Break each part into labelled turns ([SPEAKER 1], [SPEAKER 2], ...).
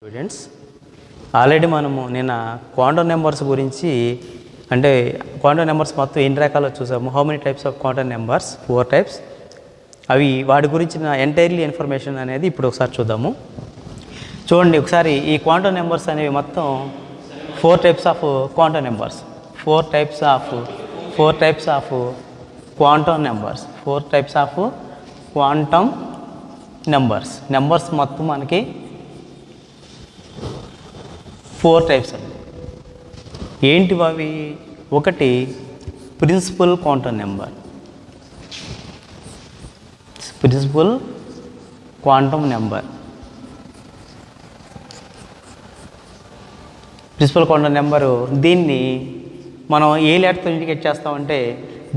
[SPEAKER 1] Students already మనము నిన్న quantum numbers గురించి అంటే క్వాంటమ్ నెంబర్స్ మొత్తం ఎన్ని రకాలో చూసాము. How many types of quantum numbers? 4 types. అవి వాటి గురించిన ఎంటైర్లీ ఇన్ఫర్మేషన్ అనేది ఇప్పుడు ఒకసారి చూద్దాము. చూడండి ఒకసారి ఈ క్వాంటమ్ నెంబర్స్ అనేవి మొత్తం 4 types of quantum numbers. 4 types of quantum numbers. 4 types of quantum numbers మొత్తం మనకి 4 టైప్స్ అండి. ఏంటివి అవి? ఒకటి principal quantum number. Principal quantum number దీన్ని మనం ఏ లెటర్తో ఇండికేట్ చేస్తామంటే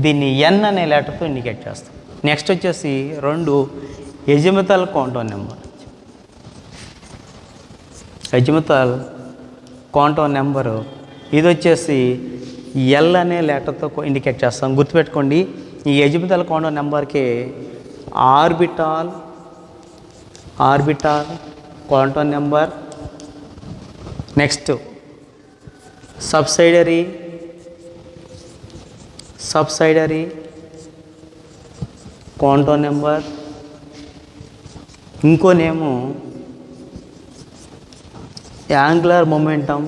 [SPEAKER 1] దీన్ని ఎన్ అనే లెటర్తో ఇండికేట్ చేస్తాం. నెక్స్ట్ వచ్చేసి 2 azimuthal quantum number. Azimuthal quantum number ఇది వచ్చేసి ఎల్ అనే లెటర్తో ఇండికేట్ చేస్తాం. గుర్తుపెట్టుకోండి, ఈ ఎజిముతల్ క్వాంటమ్ నెంబర్కి orbital quantum number, next subsidiary quantum number, ఇంకో name angular momentum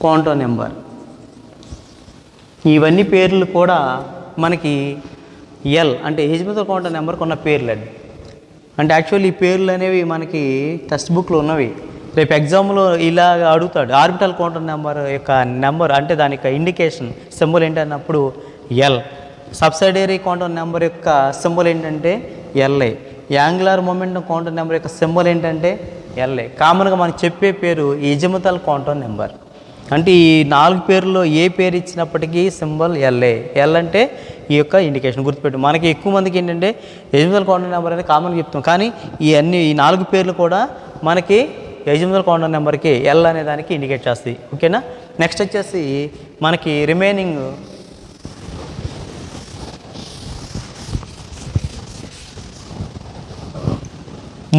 [SPEAKER 1] quantum number. ఇవన్నీ పేర్లు కూడా మనకి ఎల్ అంటే ఎజిముతల్ క్వాంటమ్ నెంబర్కి ఉన్న పేర్లు అండి. అంటే యాక్చువల్లీ ఈ పేర్లు అనేవి మనకి టెక్స్ట్ బుక్లో ఉన్నవి. రేపు ఎగ్జామ్లో ఇలా అడుగుతాడు, ఆర్బిటల్ క్వాంటమ్ నెంబర్ యొక్క నెంబర్ అంటే దాని యొక్క ఇండికేషన్ సింబల్ ఏంటన్నప్పుడు ఎల్. సబ్సైడరీ క్వాంటమ్ నెంబర్ యొక్క సింబల్ ఏంటంటే L A. Angular momentum quantum number యొక్క సింబల్ ఏంటంటే ఎల్ఏ. కామన్గా మనం చెప్పే పేరు ఎజిముతల్ క్వాంటమ్ నెంబర్. అంటే ఈ 4 పేర్లలో ఏ పేరు ఇచ్చినప్పటికీ సింబల్ ఎల్ఏ. ఎల్ అంటే ఈ యొక్క ఇండికేషన్. గుర్తుపెట్టు, మనకి ఎక్కువ మందికి ఏంటంటే ఎజిముతల్ క్వాంటమ్ నెంబర్ అనేది కామన్గా చెప్తాం, కానీ ఈ 4 పేర్లు కూడా మనకి ఎజిముతల్ క్వాంటమ్ నెంబర్కి ఎల్ అనే దానికి ఇండికేట్ చేస్తాయి. ఓకేనా? నెక్స్ట్ వచ్చేసి మనకి రిమైనింగ్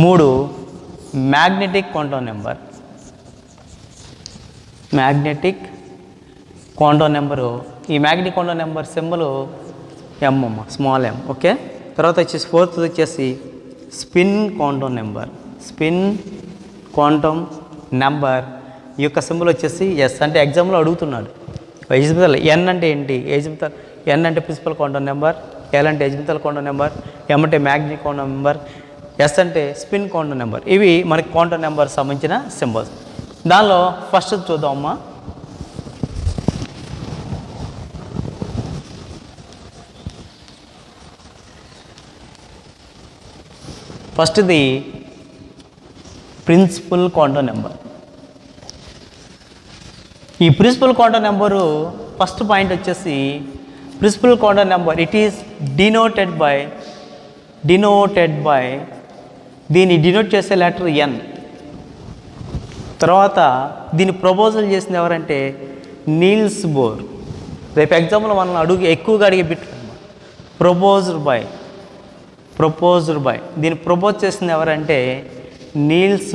[SPEAKER 1] 3 మ్యాగ్నెటిక్ క్వాంటమ్ నెంబర్. ఈ మ్యాగ్నెటిక్ క్వాంటమ్ నెంబర్ సింబల్ ఎం అమ్మ, స్మాల్ ఎం. ఓకే. తర్వాత వచ్చేసి 4th వచ్చేసి స్పిన్ క్వాంటమ్ నెంబర్. ఈ యొక్క సింబల్ వచ్చేసి ఎస్. అంటే ఎగ్జామ్లో అడుగుతున్నాడు ఎజిముతల్ ఎన్ అంటే ఏంటి, ఎన్ అంటే ప్రిన్సిపల్ క్వాంటమ్ నెంబర్, ఎల్ అంటే ఎజిముతల్ క్వాంటమ్ నెంబర్, ఎం అంటే మ్యాగ్నెటిక్ క్వాంటమ్ నెంబర్, ఎస్ అంటే స్పిన్ క్వాంటమ్ నెంబర్. ఇవి మనకి క్వాంటమ్ నెంబర్ సంబంధించిన సింబల్స్. దానిలో ఫస్ట్ చూద్దామమ్మా. ఫస్ట్ది ప్రిన్సిపల్ క్వాంటమ్ నెంబర్. ఈ principal quantum number first point వచ్చేసి principal quantum number it is denoted by దీన్ని డినోట్ చేసే లెటర్ ఎన్. తర్వాత దీన్ని ప్రపోజల్ చేసింది ఎవరంటే నీల్స్ బోర్. రేపు ఎగ్జామ్లో మనం ఎక్కువగా అడిగే బిట్ ప్రపోజ్డ్ బై. దీన్ని ప్రపోజ్ చేసింది ఎవరంటే నీల్స్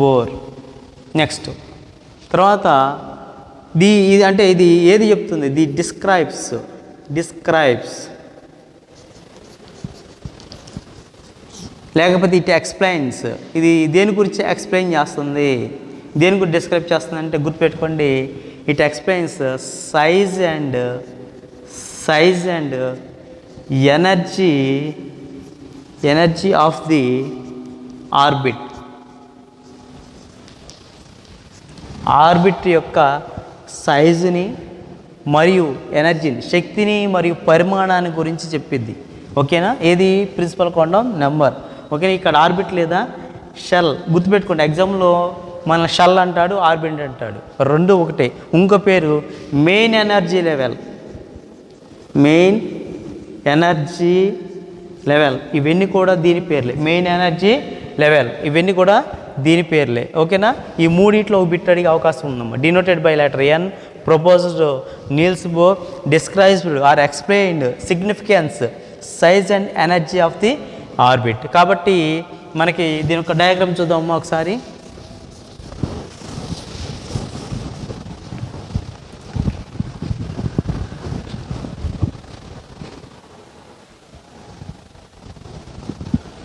[SPEAKER 1] బోర్. నెక్స్ట్ తర్వాత ఇది అంటే ఇది ఏది చెప్తుంది? ది డిస్క్రైబ్స్ లేకపోతే ఇట్ ఎక్స్ప్లెయిన్స్. ఇది దేని గురించి ఎక్స్ప్లెయిన్ చేస్తుంది, దేని గురించి డిస్క్రైబ్ చేస్తుంది అంటే గుర్తుపెట్టుకోండి, it explains size and energy of the orbit యొక్క సైజుని మరియు ఎనర్జీని, శక్తిని మరియు పరిమాణాన్ని గురించి చెప్పిద్ది. ఓకేనా? ఏది? Principal quantum number. ఓకేనా? ఇక్కడ ఆర్బిట్ లేదా షెల్. గుర్తుపెట్టుకోండి, ఎగ్జామ్లో మన షెల్ అంటాడు, ఆర్బిట్ అంటాడు, రెండు ఒకటే. ఇంకో పేరు మెయిన్ ఎనర్జీ లెవెల్. ఇవన్నీ కూడా దీని పేర్లే. మెయిన్ ఎనర్జీ లెవెల్ ఇవన్నీ కూడా దీని పేర్లే. ఓకేనా? ఈ మూడిట్లో బిట్ అడిగే అవకాశం ఉందమ్మా. Denoted by letter n, proposed Niels Bohr described or explained significance size and energy of the orbit. కాబట్టి మనకి దీని ఒక డయాగ్రామ్ చూద్దామా ఒకసారి.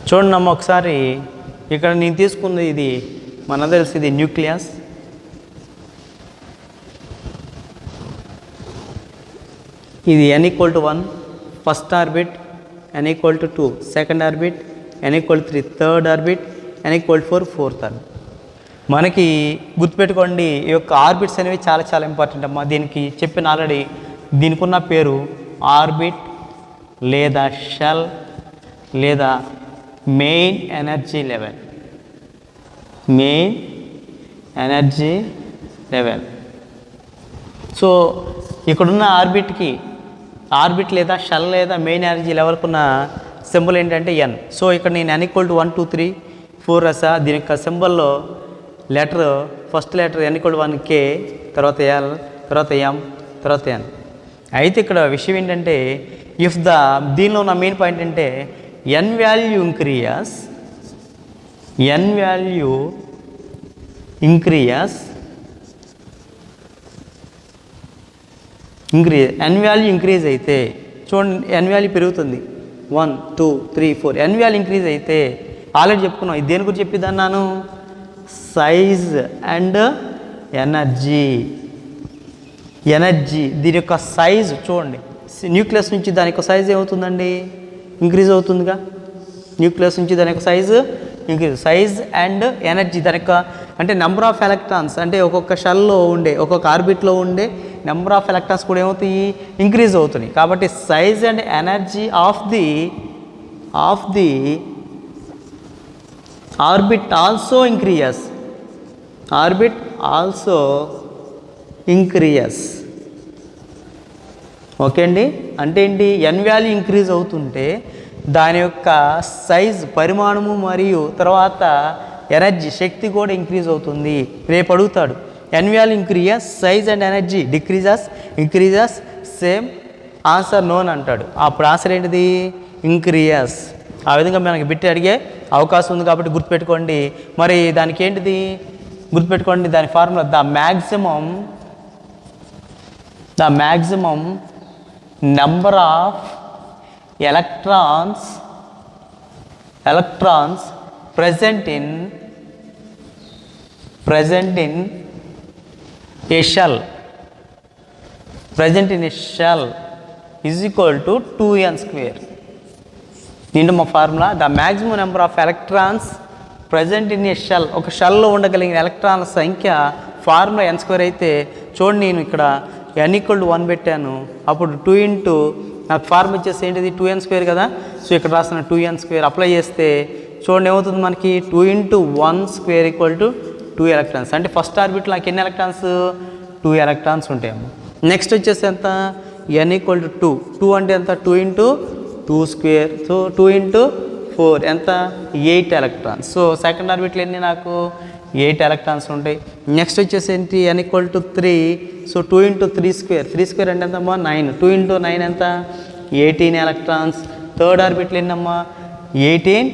[SPEAKER 1] చూడండి అమ్మ ఒకసారి, ఇక్కడ నేను తీసుకుంది ఇది మన తెలిసి ఇది న్యూక్లియస్, ఇది n=1 first orbit, n=2 second orbit, n=3 third orbit, n=4 fourth orbit. మనకి గుర్తుపెట్టుకోండి ఈ యొక్క ఆర్బిట్స్ అనేవి చాలా చాలా ఇంపార్టెంట్ అమ్మా. దీనికి చెప్పిన ఆల్రెడీ దీనికి ఉన్న పేరు ఆర్బిట్ లేదా షెల్ లేదా main energy level. Main energy level. So ఇక్కడున్న ఆర్బిట్ లేదా షెల్ లేదా మెయిన్ ఎనర్జీ లెవెల్కి ఉన్న సింబల్ ఏంటంటే n. సో ఇక్కడ నేను n=1 2 3 4 రాసా. దీని యొక్క సింబల్లో letter first letter n=1 K, తర్వాత L, తర్వాత M, తర్వాత N. అయితే ఇక్కడ విషయం ఏంటంటే దీనిలో ఉన్న మెయిన్ పాయింట్ అంటే n value increase, n value increase అయితే చూడండి, n వాల్యూ పెరుగుతుంది 1 2 3 4. n వాల్యూ ఇంక్రీజ్ అయితే ఆల్రెడీ చెప్పుకున్నాం. ఇది దేని గురించి చెప్పిద్దన్నాను? Size and energy. దీని యొక్క సైజు చూడండి, న్యూక్లియస్ నుంచి దాని యొక్క సైజ్ ఏమవుతుందండి? ఇంక్రీజ్ అవుతుందిగా. న్యూక్లియస్ నుంచి దాని యొక్క సైజ్ అండ్ ఎనర్జీ దాని యొక్క అంటే నెంబర్ ఆఫ్ ఎలక్ట్రాన్స్, అంటే ఒక్కొక్క షెల్లో ఉండే ఒక్కొక్క ఆర్బిట్లో ఉండే నెంబర్ ఆఫ్ ఎలక్ట్రాన్స్ కూడా ఏమవుతాయి? ఇంక్రీజ్ అవుతున్నాయి. కాబట్టి size and energy of the orbit also increase. Okay అండి. అంటే ఏంటి? n వాల్యూ ఇంక్రీజ్ అవుతుంటే దాని యొక్క సైజ్ పరిమాణము మరియు తర్వాత ఎనర్జీ శక్తి కూడా ఇంక్రీజ్ అవుతుంది. రేపు అడుగుతాడు n value increase, size and energy increases same answer known అంటాడు. అప్పుడు ఆన్సర్ ఏంటిది? ఇంక్రీయస్. ఆ విధంగా మనకి బిట్టి అడిగే అవకాశం ఉంది కాబట్టి గుర్తుపెట్టుకోండి. మరి దానికి ఏంటిది గుర్తుపెట్టుకోండి, దాని formula the maximum number of electrons present in a shell is equal to 2n square. దీంట్లో మా formula the maximum number of electrons present in a shell. ఒక షెల్లో ఉండగలిగిన ఎలక్ట్రాన్ల సంఖ్య ఫార్ములా n² అయితే చూడండి, నేను ఇక్కడ n=1 పెట్టాను. అప్పుడు 2 నాకు ఫార్మ్ ఇచ్చేసి ఏంటిది? 2n² కదా. సో ఇక్కడ రాసిన 2n² అప్లై చేస్తే చూడండి ఏమవుతుంది మనకి? 2 × 1² = 2 ఎలక్ట్రాన్స్. అంటే ఫస్ట్ ఆర్బిట్లో నాకు ఎన్ని ఎలక్ట్రాన్స్? 2 ఎలక్ట్రాన్స్ ఉంటాయమ్మా. నెక్స్ట్ వచ్చేసి ఎంత? n=2. 2 అంటే ఎంత? 2 × 2². సో 2 × 4 ఎంత? 8 ఎలక్ట్రాన్స్. సో సెకండ్ ఆర్బిట్లో ఎన్ని నాకు? 8 ఎలక్ట్రాన్స్ ఉంటాయి. నెక్స్ట్ వచ్చేసి ఏంటి? n=3. సో 2 × 3² 3² అంటే ఎంతమ్మా? 9. 2 × 9 ఎంత? 18 ఎలక్ట్రాన్స్. థర్డ్ ఆర్బిట్లో ఎన్నమ్మా? 18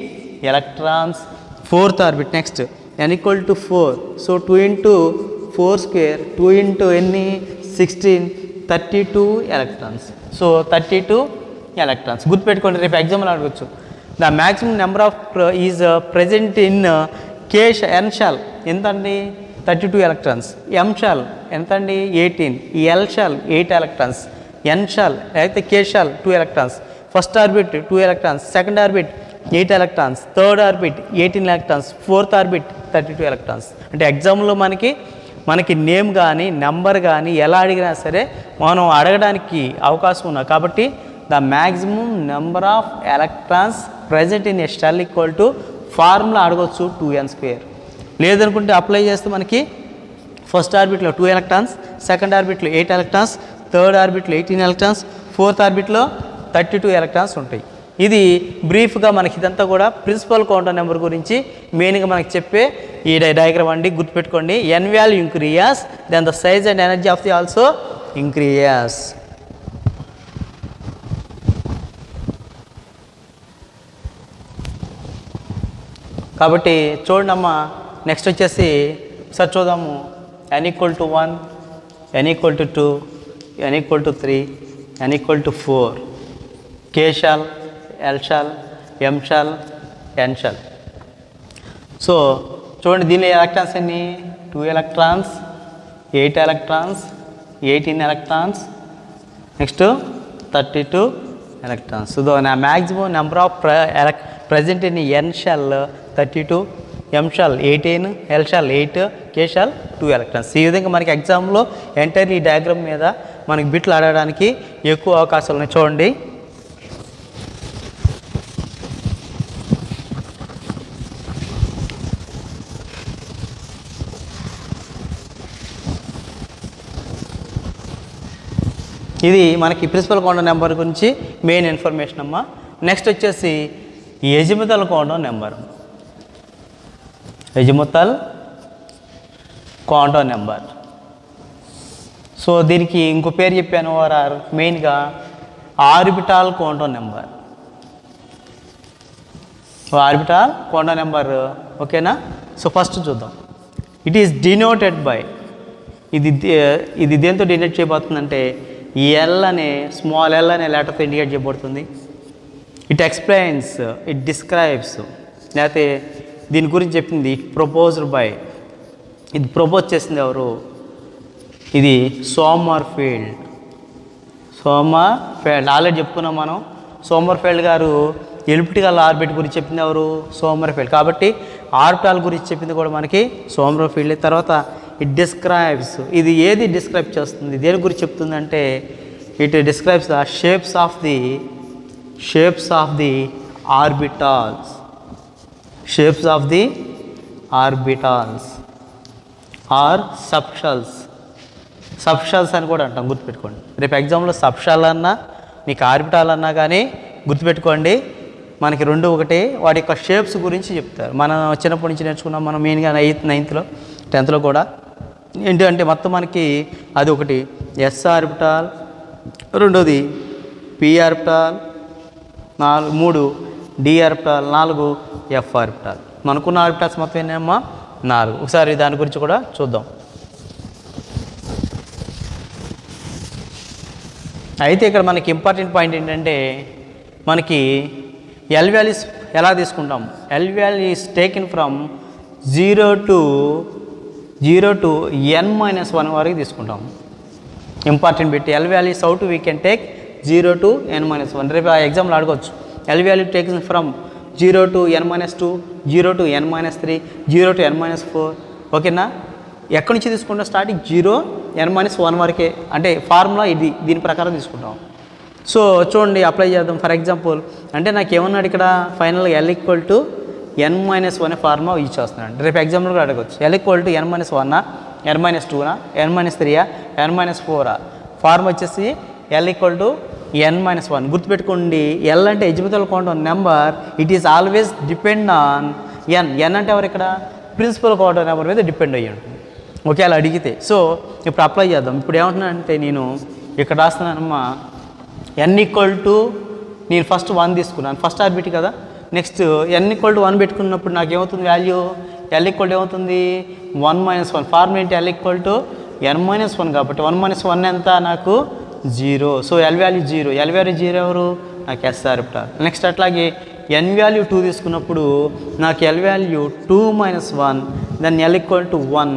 [SPEAKER 1] electrons. Fourth orbit next n=4. So 2 × 4², 2 × ఎన్ని? 16, 32 ఎలక్ట్రాన్స్. So 32 electrons. గుర్తుపెట్టుకోండి, రేపు ఎగ్జామ్లో అడగచ్చు. The maximum number of is present in n shell ఎంత అండి? 32 ఎలక్ట్రాన్స్. m షెల్ ఎంత అండి? 18. l shell 8 electrons. n shell అయితే k shell 2 electrons. First orbit 2 electrons, second orbit 8 electrons, third orbit 18 electrons, fourth orbit 32 electrons. అంటే ఎగ్జామ్లో మనకి name కానీ number కానీ ఎలా అడిగినా సరే మనం అడగడానికి అవకాశం ఉన్నా కాబట్టి the maximum number of electrons present in a shell = formula అడగవచ్చు 2n². లేదనుకుంటే అప్లై చేస్తే మనకి ఫస్ట్ ఆర్బిట్లో 2 ఎలక్ట్రాన్స్, సెకండ్ ఆర్బిట్లో 8 ఎలక్ట్రాన్స్, థర్డ్ ఆర్బిట్లో 18 ఎలక్ట్రాన్స్, ఫోర్త్ ఆర్బిట్లో 32 ఎలక్ట్రాన్స్ ఉంటాయి. ఇది బ్రీఫ్గా మనకి ఇదంతా కూడా ప్రిన్సిపల్ క్వాంటం నెంబర్ గురించి మెయిన్గా మనకి చెప్పే ఈ డయాగ్రామ్ అండి, గుర్తుపెట్టుకోండి. N value increase then the size and energy of the also increase. కాబట్టి చూడండి అమ్మ, నెక్స్ట్ వచ్చేసి సార్ చూద్దాము. n = 1, n = 2, n = 3, n = 4, k shall, l shall, m shall, n shall. So చూడండి, దీనిలో ఎలక్ట్రాన్స్ ఎన్ని? 2 electrons, 8 electrons, 18 electrons, next 32 electrons. So the maximum number of present in n shell 32, m shell 18, l shell 8, k shell 2 electrons. ఈ విధంగా మనకి ఎగ్జామ్లో entirely diagram మీద మనకి బిట్లు ఆడడానికి ఎక్కువ అవకాశాలు ఉన్నాయి. చూడండి, ఇది మనకి ప్రిన్సిపల్ క్వాంటం నెంబర్ గురించి మెయిన్ ఇన్ఫర్మేషన్ అమ్మ. నెక్స్ట్ వచ్చేసి azimuthal quantum number. Azimuthal quantum number. So దీనికి ఇంకో పేరు చెప్పాను, ఆర్ఆర్ మెయిన్గా orbital quantum number. Orbital quantum number, ఓకేనా. సో ఫస్ట్ చూద్దాం. ఇట్ ఈస్ డినోటెడ్ బై, ఇది దేంతో డినోట్ చేయబోతుందంటే ఎల్ అనే స్మాల్ ఎల్ అనే లెటర్తో ఇండికేట్ చేయబడుతుంది. ఇట్ ఎక్స్ప్లెయిన్స్, ఇట్ డిస్క్రైబ్స్, లేకపోతే దీని గురించి చెప్పింది ఇట్ ప్రపోజ్డ్ బై, ఇది ప్రపోజ్ చేసింది ఎవరు? ఇది సోమర్ఫీల్డ్. సోమర్ఫీల్డ్ ఆల్రెడీ చెప్పుకున్నాం మనం. సోమర్ఫీల్డ్ గారు ఎలిప్టికల్ ఆర్బిట్ గురించి చెప్పింది ఎవరు? సోమర్ఫీల్డ్. కాబట్టి ఆర్బిటాల్ గురించి చెప్పింది కూడా మనకి సోమర్ఫీల్డ్. తర్వాత ఇట్ డిస్క్రైబ్స్, ఇది ఏది డిస్క్రైబ్ చేస్తుంది, దేని గురించి చెప్తుంది అంటే it describes the shapes of the orbitals. Shapes of the orbitals or subshells. Subshells అని కూడా అంటాం, గుర్తుపెట్టుకోండి. రేపు ఎగ్జామ్లో సబ్షెల్ అన్నా మీకు ఆర్బిటాల్ అన్నా కానీ గుర్తుపెట్టుకోండి, మనకి రెండు ఒకటే. వాటి యొక్క షేప్స్ గురించి చెప్తారు. మనం చిన్నప్పటి నుంచి నేర్చుకున్నాం మనం మెయిన్గా 8th, 9th, 10th కూడా. ఏంటి అంటే మొత్తం మనకి అది ఒకటి ఎస్ ఆర్బిటాల్, రెండోది p orbital, 3 d orbital, 4 f orbital. మనకున్న ఆర్బిటాల్స్ మొత్తం ఏమమ్మా 4. ఒకసారి దాని గురించి కూడా చూద్దాం. అయితే ఇక్కడ మనకి ఇంపార్టెంట్ పాయింట్ ఏంటంటే మనకి ఎల్ వాల్యూస్ ఎలా తీసుకుంటాం? L value is taken from 0 to n-1 వరకు తీసుకుంటాం. Important bit. L values how to we can take 0 to n-1. రేపు ఆ ఎగ్జామ్లో అడగవచ్చు. L value takes from 0 to n-2, 0 to n-3, 0 to n-4. ఓకేనా? ఎక్కడి నుంచి తీసుకుంటాం? స్టార్టింగ్ 0 n-1 వరకే. అంటే ఫార్ములా ఇది, దీని ప్రకారం తీసుకుంటాం. సో చూడండి, అప్లై చేద్దాం. ఫర్ ఎగ్జాంపుల్ అంటే నాకు ఏమన్నాడు ఇక్కడ ఫైనల్గా L = n-1 ఫార్ములా యూజ్ చేస్తున్నాడు. రేపు ఎగ్జాంపుల్ కూడా అడగవచ్చు. L = n-1, n-2, n-3, n-4. Formula వచ్చేసి L = n-1. గుర్తుపెట్టుకోండి, L అంటే azimuthal quantum number. It is always depend on n. n అంటే ఎవరు? ఇక్కడ ప్రిన్సిపల్ క్వాంటం నెంబర్ మీద డిపెండ్ అయ్యి ఉంటుంది. ఓకే, అలా అడిగితే. సో ఇప్పుడు అప్లై చేద్దాం. ఇప్పుడు ఏమంటున్నానంటే నేను ఇక్కడ రాస్తున్నానమ్మా n = నేను ఫస్ట్ 1 తీసుకున్నాను, ఫస్ట్ ఆర్బిట్ కదా. నెక్స్ట్ n = 1 పెట్టుకున్నప్పుడు నాకు ఏమవుతుంది వాల్యూ? L = ఏమవుతుంది? 1-1. ఫార్ములా ఏంటి? L = n-1 కాబట్టి 1-1 ఎంత? నాకు 0. So L value 0. L value 0 ఎవరు? నాకు ఎస్ ఆర్బిటాల్. నెక్స్ట్ అట్లాగే n వాల్యూ 2 తీసుకున్నప్పుడు నాకు L వాల్యూ 2-1, దెన్ L = 1.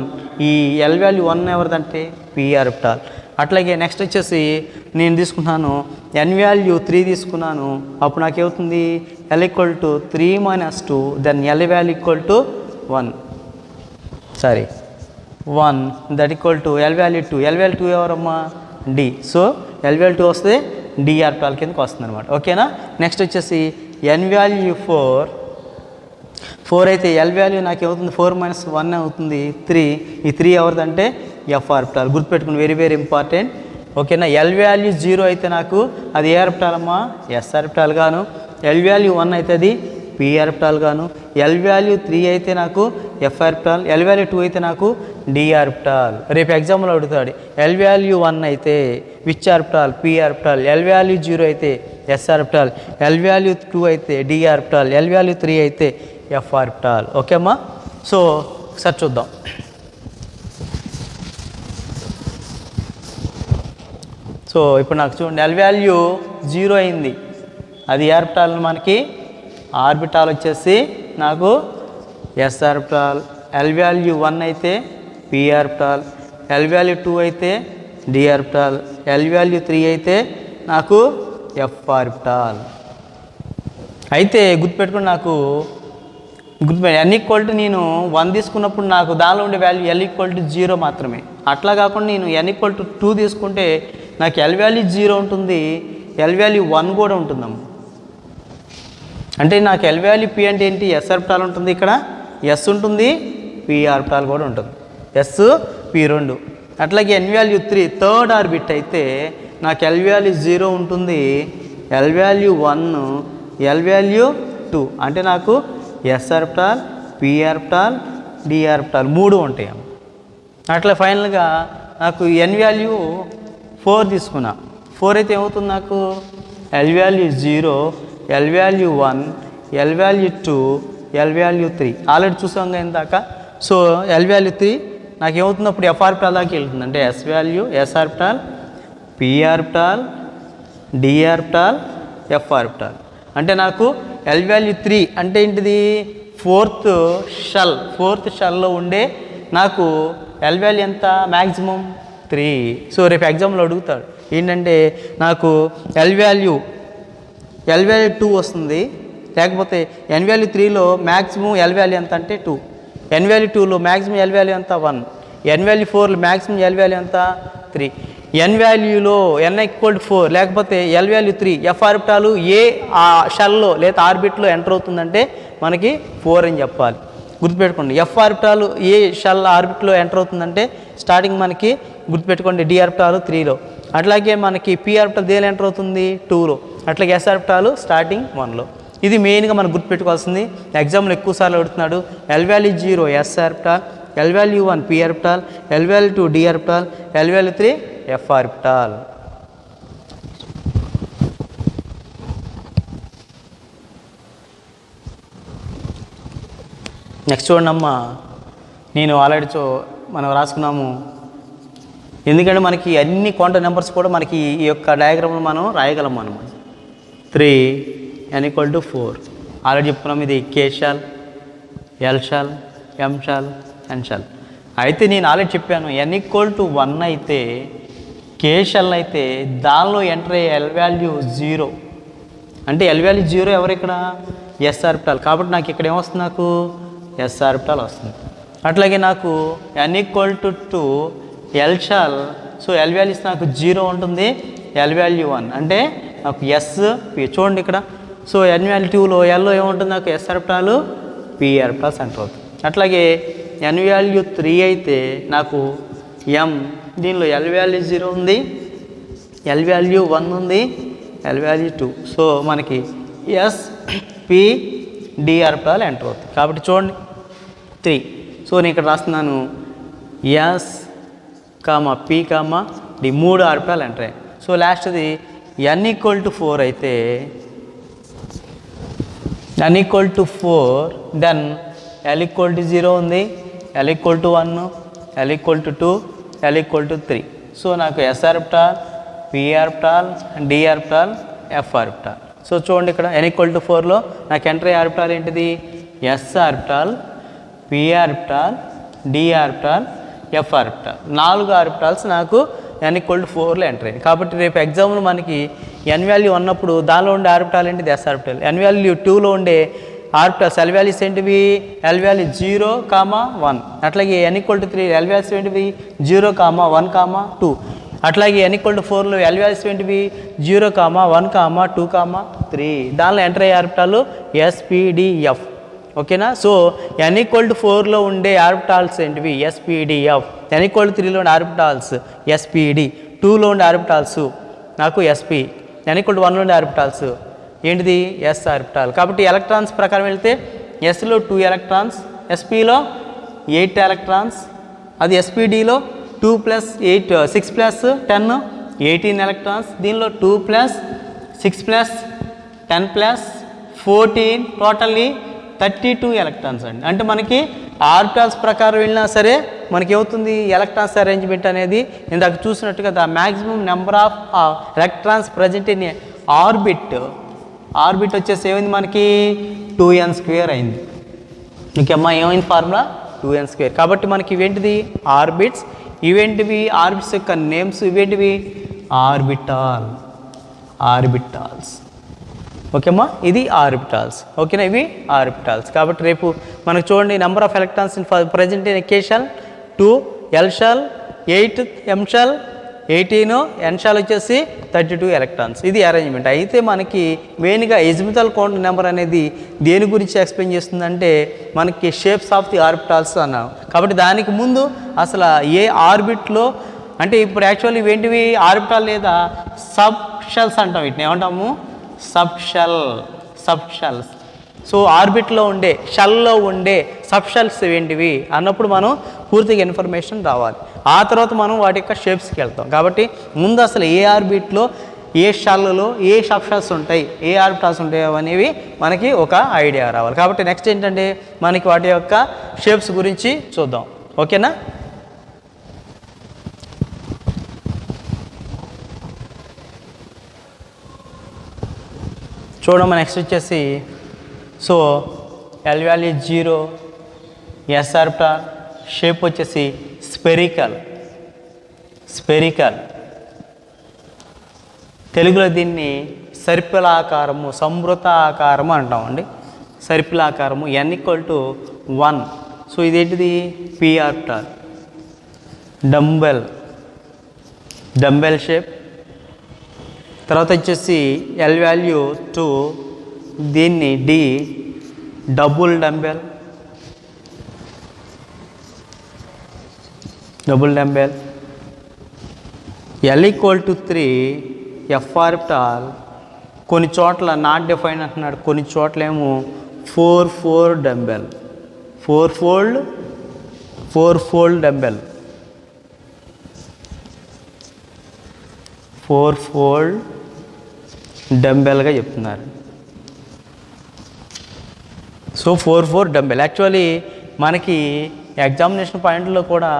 [SPEAKER 1] ఈ L వాల్యూ 1 ఎవరిదంటే పి ఆర్బిటాల్. అట్లాగే నెక్స్ట్ వచ్చేసి నేను తీసుకున్నాను n వాల్యూ 3 తీసుకున్నాను. అప్పుడు నాకు ఏమవుతుంది? L = 3-2, then L value = 1. That = L value 2. L value 2 ఎవరమ్మా? డి. సో L వాల్యూ 2 వస్తే డి ఆర్బిటాల్ కిందకి వస్తుంది అనమాట. ఓకేనా? నెక్స్ట్ వచ్చేసి n వాల్యూ 4 అయితే L వాల్యూ నాకు ఏమవుతుంది? 4-1 అవుతుంది 3. ఈ 3 ఎవరిదంటే ఎఫ్ ఆర్బిటాల్. గుర్తుపెట్టుకుని, వెరీ వెరీ ఇంపార్టెంట్. ఓకేనా? L వాల్యూ 0 అయితే నాకు అది ఏ ఆర్బిటాల్ అమ్మా? ఎస్ ఆర్బిటాల్ గాను. L వాల్యూ 1 అయితే అది పీ ఆర్బిటాల్ గాను, ఎల్ వాల్యూ 3 అయితే నాకు ఎఫ్ ఆర్బిటాల్, ఎల్ వాల్యూ 2 అయితే నాకు డి ఆర్బిటాల్. రేపు ఎగ్జామ్లో అడుగుతాడు ఎల్ వాల్యూ 1 అయితే which orbital, P orbital, L value 0 అయితే ఎస్ ఆర్బిటాల్, ఎల్ వాల్యూ 2 అయితే డి ఆర్బిటాల్, ఎల్ వాల్యూ 3 అయితే ఎఫ్ ఆర్బిటాల్. ఓకే అమ్మా. సో ఒకసారి చూద్దాం. సో ఇప్పుడు నాకు చూడండి ఎల్ వాల్యూ 0 అయింది, అది ఆర్బిటాల్, మనకి ఆర్బిటాల్ వచ్చేసి నాకు ఎస్ ఆర్బిటాల్, ఎల్ వాల్యూ 1 అయితే పీ ఆర్బిటాల్, ఎల్ వాల్యూ 2 అయితే డి ఆర్బిటాల్, ఎల్ వాల్యూ 3 అయితే నాకు ఎఫ్ ఆర్బిటాల్. అయితే గుర్తుపెట్టుకుని నాకు ఎన్ ఈక్వల్ టు నేను 1 తీసుకున్నప్పుడు నాకు దానిలో ఉండే వాల్యూ ఎల్ ఈక్వల్ టు 0 మాత్రమే. అట్లా కాకుండా నేను ఎన్ ఈక్వల్ టు 2 తీసుకుంటే నాకు ఎల్ వాల్యూ 0 ఉంటుంది, ఎల్ వాల్యూ 1 కూడా ఉంటుందమ్మ. అంటే నాకు ఎల్ వాల్యూ పీ అంటే ఏంటి, ఎస్ ఆర్బిటాల్ ఉంటుంది, ఇక్కడ ఎస్ ఉంటుంది, పీ ఆర్బిటాల్ కూడా ఉంటుంది, ఎస్ పీ 2. అట్లాగే ఎన్ వాల్యూ 3 థర్డ్ ఆర్బిట్ అయితే నాకు ఎల్ వాల్యూ 0 ఉంటుంది, ఎల్ వాల్యూ 1, ఎల్ వాల్యూ 2, అంటే నాకు yes orbital, P orbital, D orbital 3 ఉంటాయి. అట్లా ఫైనల్గా నాకు ఎన్ వాల్యూ 4 తీసుకున్నా, 4 అయితే ఏమవుతుంది నాకు L value 0, L value 1, L value 2, L value 3 already చూసాం ఇందాక. సో ఎల్ వాల్యూ 3 నాకు ఏమవుతుంది అప్పుడు ఎఫ్ ఆర్బిటాల్ దాకా వెళ్తుంది, అంటే s value, s orbital, P orbital, D orbital, F orbital. అంటే నాకు ఎల్ వాల్యూ 3 అంటే ఏంటిది, ఫోర్త్ షెల్లో ఉండే నాకు ఎల్ వాల్యూ ఎంత మ్యాక్సిమం 3. సో రేపు ఎగ్జామ్లో అడుగుతాడు ఏంటంటే నాకు ఎల్ వాల్యూ 2 వస్తుంది, లేకపోతే ఎన్ వాల్యూ 3లో మ్యాక్సిమం ఎల్ వాల్యూ ఎంత అంటే 2, ఎన్ వాల్యూ 2లో మ్యాక్సిమం ఎల్ వాల్యూ ఎంత 1, ఎన్ వాల్యూ 4లో మ్యాక్సిమం ఎల్ వాల్యూ ఎంత 3, ఎన్ వాల్యూలో ఎన్ ఈక్వల్ టు 4 లేకపోతే ఎల్ వాల్యూ 3 ఎఫ్ ఆర్బిటాలు ఏ ఆ షెల్లో లేదా ఆర్బిట్లో ఎంటర్ అవుతుందంటే మనకి 4 అని చెప్పాలి. గుర్తుపెట్టుకోండి, ఎఫ్ ఆర్బిటాలు ఏ షెల్ ఆర్బిట్లో ఎంటర్ అవుతుందంటే స్టార్టింగ్ మనకి గుర్తుపెట్టుకోండి డి ఆర్బిటాలు 3లో, అట్లాగే మనకి పీ ఆర్బిటాల్ దేని ఎంటర్ అవుతుంది 2లో, అట్లాగే ఎస్ ఆర్బిటాలు స్టార్టింగ్ 1లో. ఇది మెయిన్గా మనం గుర్తుపెట్టుకోవాల్సింది. ఎగ్జామ్లో ఎక్కువసార్లు అడుగుతున్నాడు L value 0 S orbital, L value 1 P orbital, L value 2 D orbital, L value 3 F orbital. Next చూడండి అమ్మ, నేను ఆల్రెడీ మనం రాసుకున్నాము, ఎందుకంటే మనకి అన్ని క్వాంటమ్ నెంబర్స్ కూడా మనకి ఈ యొక్క డయాగ్రామ్లో మనం రాయగలం. మనం 3 n ఈక్వల్ టు 4 ఆల్రెడీ చెప్పుకున్నాం, ఇది కే షాల్, ఎల్ షాల్, ఎం షాల్, ఎన్ షాల్. అయితే నేను ఆల్రెడీ చెప్పాను n ఈక్వల్ టు 1 అయితే కే షాల్ అయితే దానిలో ఎంటర్ అయ్యే ఎల్ వాల్యూ 0, అంటే ఎల్ వాల్యూ 0 ఎవరు ఇక్కడ ఎస్ ఆర్బిటాల్, కాబట్టి నాకు ఇక్కడ ఏమొస్తుంది, నాకు ఎస్ ఆర్బిటాల్ వస్తుంది. అట్లాగే నాకు n equal to 2 L shell, so L values నాకు 0 ఉంటుంది, ఎల్ వాల్యూ 1 అంటే నాకు ఎస్ పి. చూడండి ఇక్కడ, సో ఎన్ వాల్యూ 2లో ఎల్లో ఏముంటుంది, నాకు yes orbital, P orbital centre అవుతుంది. అట్లాగే ఎన్ వాల్యూ 3 అయితే నాకు ఎం, దీనిలో ఎల్ వాల్యూ 0 ఉంది, ఎల్ వాల్యూ 1 ఉంది, ఎల్ వాల్యూ 2, సో మనకి s p d orbital enter అవుతుంది. కాబట్టి చూడండి 3, సో నేను ఇక్కడ రాస్తున్నాను s comma p comma d 3 orbital enter అయ్యాయి. సో లాస్ట్ది n ఈక్వల్ టు 4 అయితే n equal to 4 then l equal to 0 ఉంది, l equal to 1, l equal to 2, l equal to 3. So నాకు yes orbital, P orbital, D orbital, F orbital. So చూడండి ఇక్కడ n equal to 4లో నాకు enter అయ్యే orbital ఏంటిది, S orbital, P orbital, D orbital, F orbital. 4 orbitals నాకు n equal to 4లో enter అయ్యాయి. కాబట్టి రేపు ఎగ్జామ్లో మనకి n వాల్యూ ఉన్నప్పుడు దానిలో ఉండే ఆర్బిటాల్ ఏంటిది ఎస్ ఆర్బిటాల్, n వాల్యూ 2లో ఉండే ఆర్బిటాల్స్ ఎల్ వాల్యూస్ ఏంటివి, ఎల్ వాల్యూ 0, 1. అట్లాగే n equal to 3 l values ఏంటివి 0, 1, 2. అట్లాగే n ఈక్వల్ టు 4లో ఎల్ వాల్యూస్ ఏంటివి 0, 1, 2, 3. దానిలో ఎంటర్ అయ్యే ఆర్బిటాల్ ఎస్పీడిఎఫ్. ఓకేనా. సో n ఈక్వల్ టు 4లో ఉండే ఆర్బిటాల్స్ ఏంటివి ఎస్పీడిఎఫ్, n ఈక్వల్ టు 3లో ఉండే ఆర్బిటాల్స్ ఎస్పీడి, 2లో ఉండే ఆర్బిటాల్స్ నాకు ఎస్పీ, n ఈక్వల్ టు 1లో ఉండే ఆర్బిటాల్స్ ఏంటిది ఎస్ ఆర్బిటాల్. కాబట్టి ఎలక్ట్రాన్స్ ప్రకారం వెళ్తే ఎస్లో 2 ఎలక్ట్రాన్స్, ఎస్పీలో 8 ఎలక్ట్రాన్స్, అది ఎస్పీడీలో 2 + 8 6 + 10 18 ఎలక్ట్రాన్స్, దీనిలో 2 + 6 + 10 + 14 టోటల్లీ 32 ఎలక్ట్రాన్స్ అండి. అంటే మనకి ఆర్బిటాల్స్ ప్రకారం వెళ్ళినా సరే మనకి ఏమవుతుంది ఎలక్ట్రాన్స్ అరేంజ్మెంట్ అనేది ఇందాక చూసినట్టుగా the maximum number of electrons present in orbit వచ్చేసి ఏమైంది మనకి 2n² అయింది. ఇంకమ్మా ఏమైంది ఫార్ములా 2n². కాబట్టి మనకి ఇవేంటిది ఆర్బిట్స్, ఇవేంటివి ఆర్బిట్స్ యొక్క నేమ్స్, ఇవేంటివి ఆర్బిటాల్స్. ఓకేమ్మా, ఇది ఆర్బిటాల్స్. ఓకేనా, ఇవి ఆర్బిటాల్స్. కాబట్టి రేపు మనకు చూడండి number of electrons in present in K shell 2, L shell 8, M shell 18, N shell వచ్చేసి 32 ఎలక్ట్రాన్స్. ఇది అరేంజ్మెంట్. అయితే మనకి మెయిన్గా ఎజిముతల్ కౌంట్ నెంబర్ అనేది దేని గురించి ఎక్స్ప్లెయిన్ చేస్తుందంటే మనకి షేప్స్ ఆఫ్ ది ఆర్బిటాల్స్ అన్నాం. కాబట్టి దానికి ముందు అసలు ఏ ఆర్బిట్లో అంటే ఇప్పుడు యాక్చువల్లీ ఇవేంటివి ఆర్బిటాల్ లేదా సబ్ షెల్స్ అంటాం. వీటిని ఏమంటాము సబ్ షెల్స్. సో ఆర్బిట్లో ఉండే షెల్లో ఉండే సబ్ షెల్స్ ఏంటివి అన్నప్పుడు మనం పూర్తిగా ఇన్ఫర్మేషన్ రావాలి. ఆ తర్వాత మనం వాటి యొక్క షేప్స్కి వెళ్తాం. కాబట్టి ముందు అసలు ఏ ఆర్బిట్లో ఏ షెల్లో ఏ సబ్ షెల్స్ ఉంటాయి, ఏ ఆర్బిటాల్స్ ఉంటాయి అనేవి మనకి ఒక ఐడియా రావాలి. కాబట్టి నెక్స్ట్ ఏంటంటే మనకి వాటి యొక్క షేప్స్ గురించి చూద్దాం. ఓకేనా, చూడమ్మా. నెక్స్ట్ వచ్చేసి so L value 0, S orbital, shape వచ్చేసి స్పెరికల్. తెలుగులో దీన్ని సర్పిలాకారము, సంవృత ఆకారము అంటామండి. సర్పిలాకారము. n = 1. సో ఇదేంటిది పి ఆర్బిటాల్. Dumbbell shape. తర్వాత వచ్చేసి ఎల్ వాల్యూ 2, దీన్ని D, double dumbbell. L = 3, F orbital. కొన్ని చోట్ల నాట్ డిఫైన్ అంటున్నాడు, కొన్ని చోట్ల ఏమో 4 డంబెల్, 4 ఫోల్డ్ డంబెల్, 4 ఫోల్డ్ డంబెల్గా చెప్తున్నారు. So 4 dumbbell. యాక్చువల్లీ మనకి ఎగ్జామినేషన్ పాయింట్లో కూడా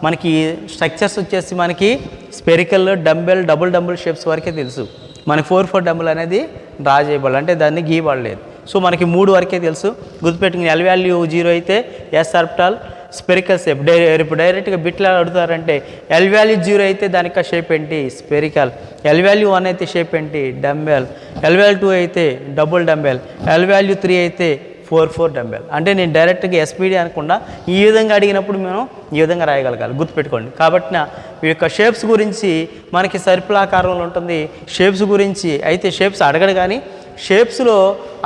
[SPEAKER 1] మనకి స్ట్రక్చర్స్ వచ్చేసి మనకి spherical, dumbbell, double dumbbell shapes వరకే తెలుసు. మనకి 4 డంబెల్ అనేది డ్రా చేయబడాలి, అంటే దాన్ని గీయబడలేదు. సో మనకి 3 వరకే తెలుసు. గుర్తుపెట్టుకుని ఎల్ వాల్యూ 0 అయితే ఎస్ ఆర్బిటాల్ స్పెరికల్ షేప్. ఇప్పుడు డైరెక్ట్గా బిట్లో అడుగుతారంటే ఎల్ వాల్యూ 0 అయితే దానికి షేప్ ఏంటి స్పెరికల్, ఎల్ వాల్యూ 1 అయితే షేప్ ఏంటి డంబెల్, ఎల్ వాల్యూ 2 అయితే డబుల్ డంబెల్, ఎల్ వాల్యూ 3 అయితే 4 డంబెల్. అంటే నేను డైరెక్ట్గా ఎస్పీడీ అనకుండా ఈ విధంగా అడిగినప్పుడు మేము ఈ విధంగా రాయగలగాలి, గుర్తుపెట్టుకోండి. కాబట్టి ఈ యొక్క షేప్స్ గురించి మనకి సర్కిల్ ఆకారంలో ఉంటుంది. షేప్స్ గురించి అయితే షేప్స్ అడగడు, కానీ షేప్స్లో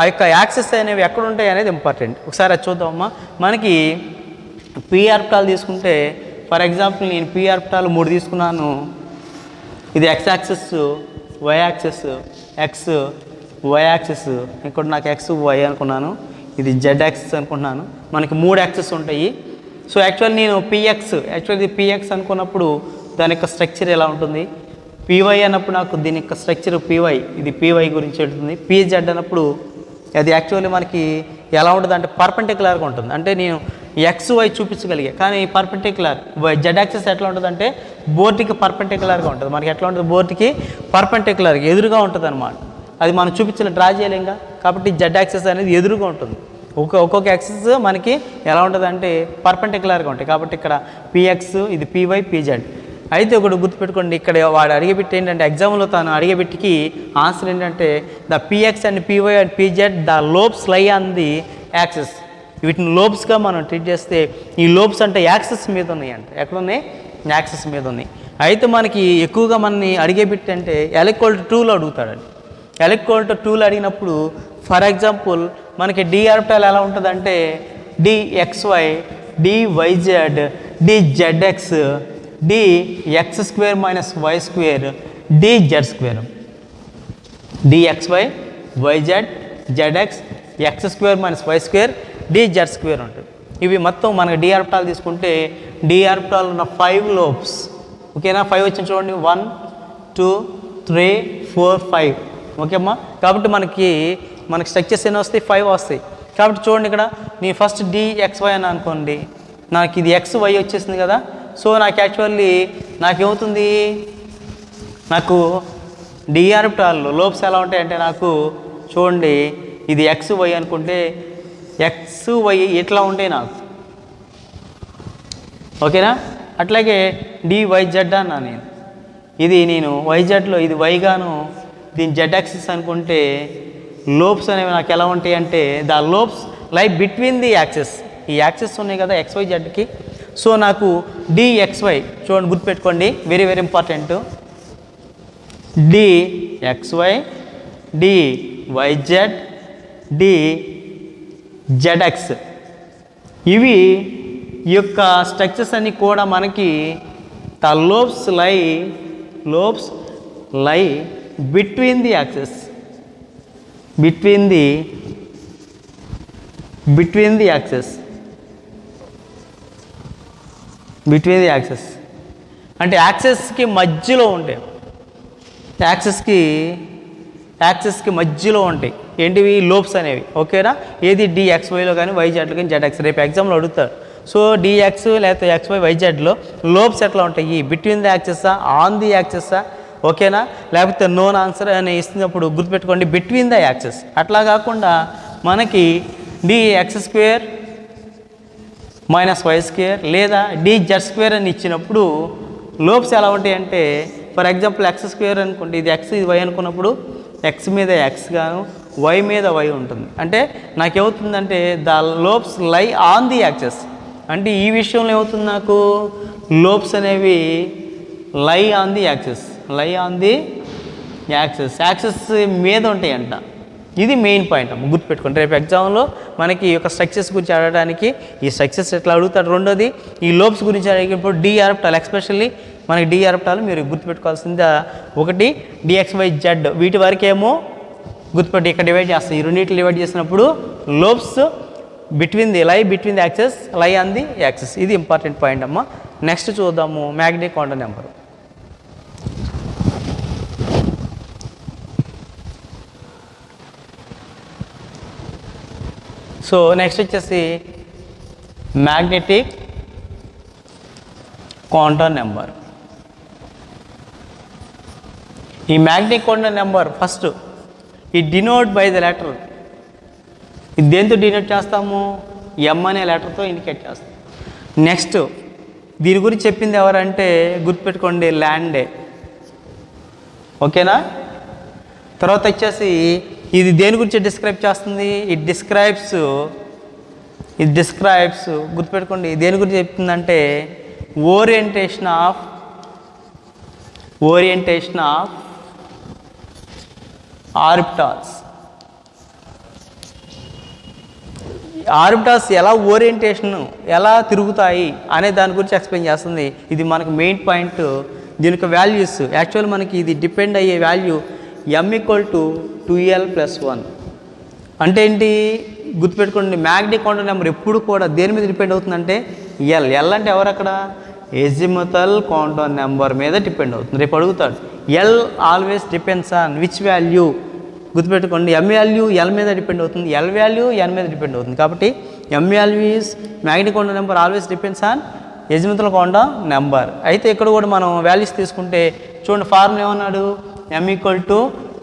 [SPEAKER 1] ఆ యొక్క యాక్సెస్ అనేవి ఎక్కడ ఉంటాయి అనేది ఇంపార్టెంట్. ఒకసారి అది చూద్దామమ్మా. మనకి పి ఆర్బిటాల్ తీసుకుంటే ఫర్ ఎగ్జాంపుల్ నేను పి ఆర్బిటాల్ 3 తీసుకున్నాను. ఇది X axis, Y axis, X Y axis, ఇక్కడ నాకు ఎక్స్ వై అనుకున్నాను, ఇది జెడ్ యాక్సెస్ అనుకున్నాను. మనకి 3 యాక్సెస్ ఉంటాయి. సో యాక్చువల్లీ నేను పిఎక్స్ అనుకున్నప్పుడు దాని యొక్క స్ట్రక్చర్ ఎలా ఉంటుంది, పీవై అన్నప్పుడు నాకు దీని యొక్క స్ట్రక్చర్ పీవై, ఇది పీవై గురించి ఉంటుంది. పిజెడ్ అన్నప్పుడు అది యాక్చువల్లీ మనకి ఎలా ఉంటుంది అంటే పర్పెండిక్యులర్గా ఉంటుంది. అంటే నేను ఎక్స్ వై చూపించగలిగా, కానీ పర్పెండిక్యులర్ జెడ్ యాక్సెస్ ఎట్లా ఉంటుంది అంటే బోర్డుకి పర్పెండిక్యులర్గా ఉంటుంది. మనకి ఎట్లా ఉంటుంది, బోర్డుకి పర్పెండిక్యులర్గా ఎదురుగా ఉంటుంది అనమాట. అది మనం చూపించిన డ్రా చేయలేంగా, కాబట్టి జెడ్ యాక్సెస్ అనేది ఎదురుగా ఉంటుంది. ఒక్కొక్క యాక్సెస్ మనకి ఎలా ఉంటుంది అంటే పర్పెండిక్యులర్గా ఉంటాయి. కాబట్టి ఇక్కడ పిఎక్స్, ఇది పీవై, పిజెడ్. అయితే ఒకటి గుర్తుపెట్టుకోండి, ఇక్కడ వాడు అడిగేబెట్టి ఏంటంటే ఎగ్జామ్లో తాను అడిగేబెట్టికి ఆన్సర్ ఏంటంటే the P X and P Y and P Z the lobes lie on the axes. వీటిని లోబ్స్గా మనం ట్రీట్ చేస్తే ఈ లోబ్స్ అంటే యాక్సెస్ మీద ఉన్నాయి అంటే ఎక్కడ ఉన్నాయి, యాక్సెస్ మీద ఉన్నాయి. అయితే మనకి ఎక్కువగా మనని అడిగేబెట్టి అంటే L=2లో అడుగుతాడండి. L=2లో అడిగినప్పుడు ఫర్ ఎగ్జాంపుల్ మనకి డి ఆర్బిటాల్ ఎలా ఉంటుందంటే dxy, dyz, dzx, dx² - y², dz², dxy, Y Z, Z X, X square minus Y square, D Z square ఉంటుంది. ఇవి మొత్తం మనకి డి ఆర్బిటాల్ తీసుకుంటే డి ఆర్బిటాల్ ఉన్న 5 లోబ్స్. ఓకేనా, 5 వచ్చింది చూడండి, 1 2 3 4 5. ఓకే అమ్మా, కాబట్టి మనకి స్ట్రక్చర్స్ ఎన్ని వస్తాయి, 5 వస్తాయి. కాబట్టి చూడండి ఇక్కడ నేను ఫస్ట్ డిఎక్స్వై అని అనుకోండి, నాకు ఇది XY వచ్చేసింది కదా. సో నాకు యాక్చువల్లీ నాకేమవుతుంది, నాకు డి ఆర్బిటాల్లో లోబ్స్ ఎలా ఉంటాయంటే నాకు చూడండి ఇది XY అనుకుంటే XY ఎట్లా ఉంటాయి నాకు. ఓకేనా, అట్లాగే DYZ అన్నా నేను, ఇది నేను YZలో ఇది Y గాను దీని Z యాక్సిస్ అనుకుంటే లోబ్స్ అనేవి నాకు ఎలా ఉంటాయి అంటే ద లోబ్స్ లై బిట్వీన్ ది యాక్సిస్. ఈ యాక్సిస్ ఉన్నాయి కదా XYZకి. సో నాకు DXY చూడండి గుర్తుపెట్టుకోండి, very very important. DXY, DYZ, DZX ఇవి ఈ యొక్క స్ట్రక్చర్స్ అన్నీ కూడా మనకి ద లోబ్స్ లై between the axis, between the axis అంటే యాక్సిస్కి మధ్యలో ఉంటాయి, యాక్సిస్కి మధ్యలో ఉంటాయి ఏంటివి లోబ్స్ అనేవి. ఓకేనా, ఏది DXYలో కానీ YZలో కానీ ZX. రేపు ఎగ్జామ్లో అడుగుతారు. సో DX లేకపోతే XY YZలో లోబ్స్ ఎట్లా ఉంటాయి, బిట్వీన్ ది యాక్సిసా, ఆన్ ది యాక్సిసా, ఓకేనా, లేకపోతే నోన్ ఆన్సర్ అని ఇస్తున్నప్పుడు గుర్తుపెట్టుకోండి బిట్వీన్ ద యాక్సిస్. అట్లా కాకుండా మనకి DX square minus Y square లేదా DZ స్క్వేర్ అని ఇచ్చినప్పుడు లోబ్స్ ఎలా ఉంటాయి అంటే ఫర్ ఎగ్జాంపుల్ X స్క్వేర్ అనుకోండి, ఇది X ఇది Y అనుకున్నప్పుడు X మీద X గాను Y మీద Y ఉంటుంది. అంటే నాకేమవుతుందంటే the lobes lie on the axis. అంటే ఈ విషయంలో ఏమవుతుంది, నాకు లోబ్స్ అనేవి లై ఆన్ ది యాక్సిస్, యాక్సిస్ మీద ఉంటాయంట. ఇది మెయిన్ పాయింట్ అమ్మ, గుర్తుపెట్టుకోండి. రేపు ఎగ్జామ్లో మనకి ఈ యొక్క స్ట్రక్చర్స్ గురించి అడగడానికి ఈ స్ట్రక్చర్స్ ఎట్లా అడుగుతాడు. రెండోది ఈ లోబ్స్ గురించి అడిగినప్పుడు డి ఆర్బిటాల్, ఎస్పెషల్లీ మనకి డి ఆర్బిటాల్ మీరు గుర్తుపెట్టుకోవాల్సింది ఒకటి DXYZ. వీటి వరకేమో గుర్తుపెట్టి ఇక్కడ డివైడ్ చేస్తాం. ఈ రెండింటిని డివైడ్ చేసినప్పుడు లోబ్స్ బిట్వీన్ ది యాక్సెస్, లై ఆన్ ది యాక్సెస్. ఇది ఇంపార్టెంట్ పాయింట్ అమ్మ. నెక్స్ట్ చూద్దాము magnetic quantum number. So next వచ్చేసి మ్యాగ్నెటిక్ క్వాంటం నెంబర్. ఈ మ్యాగ్నెటిక్ క్వాంటం నెంబర్ ఫస్ట్ ఈ డినోట్ బై ద లెటర్. ఇది దేంతో డినోట్ చేస్తాము, M అనే లెటర్తో ఇండికేట్ చేస్తాం. నెక్స్ట్ దీని గురించి చెప్పింది ఎవరంటే గుర్తుపెట్టుకోండి ల్యాండే. ఓకేనా, తర్వాత వచ్చేసి ఇది దేని గురించి డిస్క్రైబ్ చేస్తుంది, ఇట్ డిస్క్రైబ్స్ గుర్తుపెట్టుకోండి దేని గురించి చెప్తుందంటే ఓరియంటేషన్ ఆఫ్ ఆర్బిటాల్స్. ఆర్బిటాల్స్ ఎలా ఎలా తిరుగుతాయి అనే దాని గురించి ఎక్స్ప్లెయిన్ చేస్తుంది. ఇది మనకు మెయిన్ పాయింట్. దీని యొక్క వాల్యూస్ యాక్చువల్ మనకి ఇది డిపెండ్ అయ్యే వాల్యూ M = 2l+1 అంటే ఏంటి గుర్తుపెట్టుకోండి. మ్యాగ్నెటిక్ క్వాంటం నెంబర్ ఎప్పుడు కూడా దేని మీద డిపెండ్ అవుతుందంటే L అంటే ఎవరు అక్కడ ఎజిముతల్ క్వాంటం నెంబర్ మీద డిపెండ్ అవుతుంది. రేపు అడుగుతాడు L always depends on which value. గుర్తుపెట్టుకోండి M వాల్యూ L మీద డిపెండ్ అవుతుంది, L వాల్యూ N మీద డిపెండ్ అవుతుంది. కాబట్టి M value is magnetic quantum number always depends on azimuthal quantum number. అయితే ఇక్కడ కూడా మనం వాల్యూస్ తీసుకుంటే చూడండి ఫార్ములా ఏమన్నాడు, M =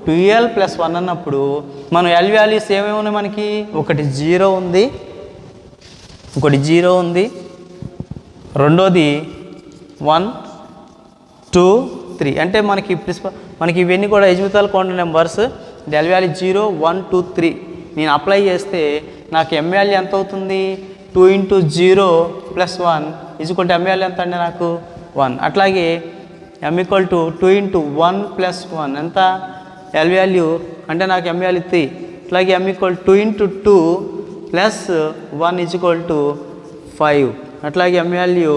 [SPEAKER 1] 2l+1 అన్నప్పుడు మనం L వాల్యూస్ ఏమేమి ఉన్నాయి మనకి, ఒకటి 0 ఉంది, రెండోది 1 2 3. అంటే మనకి ఇవన్నీ కూడా azimuthal quantum numbers. L value 0 1 2 3 నేను అప్లై చేస్తే నాకు M వాల్యూ ఎంత అవుతుంది, 2 × 0 + 1 M వాల్యూ ఎంత అంటే నాకు 1. అట్లాగే M = 2 × 1 + 1 ఎంత L వాల్యూ అంటే నాకు M వాల్యూ 3. అట్లాగే M = 2 × 2 + 1 = 5. అట్లాగే M వాల్యూ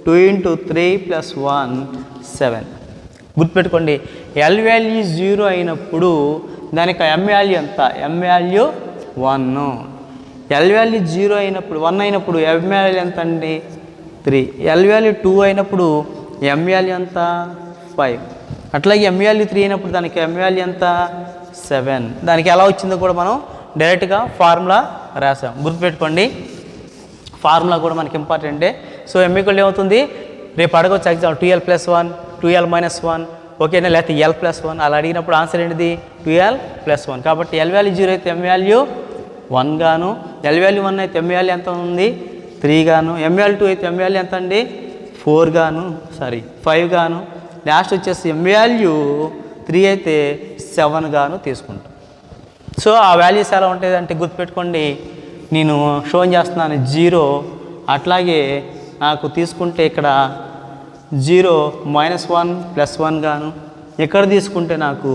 [SPEAKER 1] 2 × 3 + 1 7. గుర్తుపెట్టుకోండి L వాల్యూ 0 అయినప్పుడు దానికి ఎమ్ వాల్యూ ఎంత, ఎమ్ వాల్యూ 1. ఎల్ వాల్యూ 0 అయినప్పుడు 1 అయినప్పుడు ఎమ్ వాల్యూ ఎంత అండి 3. ఎల్ వాల్యూ 2 అయినప్పుడు ఎమ్ వాల్యూ ఎంత 5. అట్లాగే ఎమ్ వాల్యూ 3 అయినప్పుడు దానికి ఎమ్ వాల్యూ ఎంత 7. దానికి ఎలా వచ్చిందో కూడా మనం డైరెక్ట్గా ఫార్ములా రాసాం. గుర్తుపెట్టుకోండి, ఫార్ములా కూడా మనకి ఇంపార్టెంటే. సో ఎమ్ ఈక్వల్ ఏమవుతుంది, రేపు అడగవచ్చు ఎగ్జామ్ 2l+1 2l-1 ఓకేనా, లేకపోతే l+1 అలా అడిగినప్పుడు ఆన్సర్ ఏంటిది 2l+1. కాబట్టి ఎల్ వాల్యూ 0 అయితే ఎమ్ వాల్యూ 1 గాను, ఎల్ వాల్యూ 1 అయితే ఎమ్ వాల్యూ ఎంత ఉంది 3 గాను, ఎమ్ వాల్యూ 2 అయితే ఎమ్ వాల్యూ ఎంత అండి 4 గాను 5 గాను, లాస్ట్ వచ్చేసి ఎమ్ వాల్యూ 3 అయితే 7 గాను తీసుకుంటాం. సో ఆ వాల్యూస్ ఎలా ఉంటుంది అంటే గుర్తుపెట్టుకోండి, నేను షోన్ చేస్తున్నాను 0. అట్లాగే నాకు తీసుకుంటే ఇక్కడ 0 -1 +1 గాను, ఇక్కడ తీసుకుంటే నాకు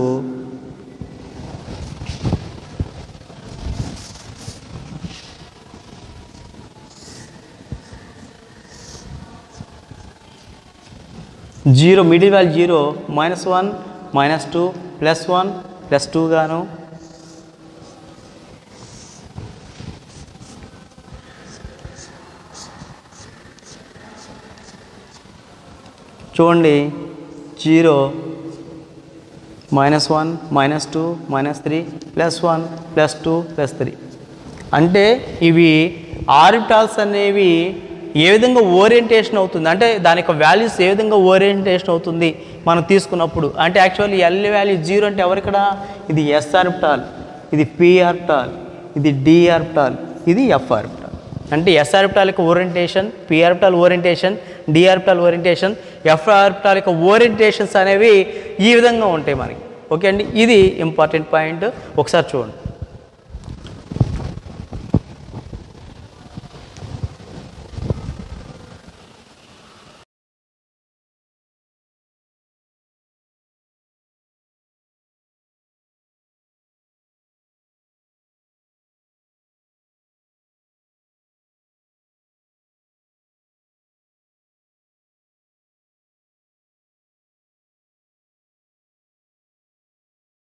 [SPEAKER 1] 0 మిడిల్ వాల్యూ 0 -1 -2 +1 +2 గాను, చూడండి 0 -1 -2 -3 +1 +2 +3. అంటే ఇవి ఆర్బిటాల్స్ అనేవి ఏ విధంగా ఓరియంటేషన్ అవుతుంది అంటే దాని యొక్క వాల్యూస్ ఏ విధంగా ఓరియంటేషన్ అవుతుంది మనం తీసుకున్నప్పుడు. అంటే యాక్చువల్లీ ఎల్ వాల్యూ 0 అంటే ఎవరిక్కడ, ఇది ఎస్ ఆర్బిటాల్, ఇది పి ఆర్బిటాల్, ఇది డి ఆర్బిటాల్, ఇది ఎఫ్ ఆర్బిటాల్. అంటే ఎస్ ఆర్బిటాల్ యొక్క orientation, P orbital orientation, D orbital orientation, F orbital యొక్క ఓరియంటేషన్స్ అనేవి ఈ విధంగా ఉంటాయి మనకి. ఓకే అండి, ఇది ఇంపార్టెంట్ పాయింట్, ఒకసారి చూడండి.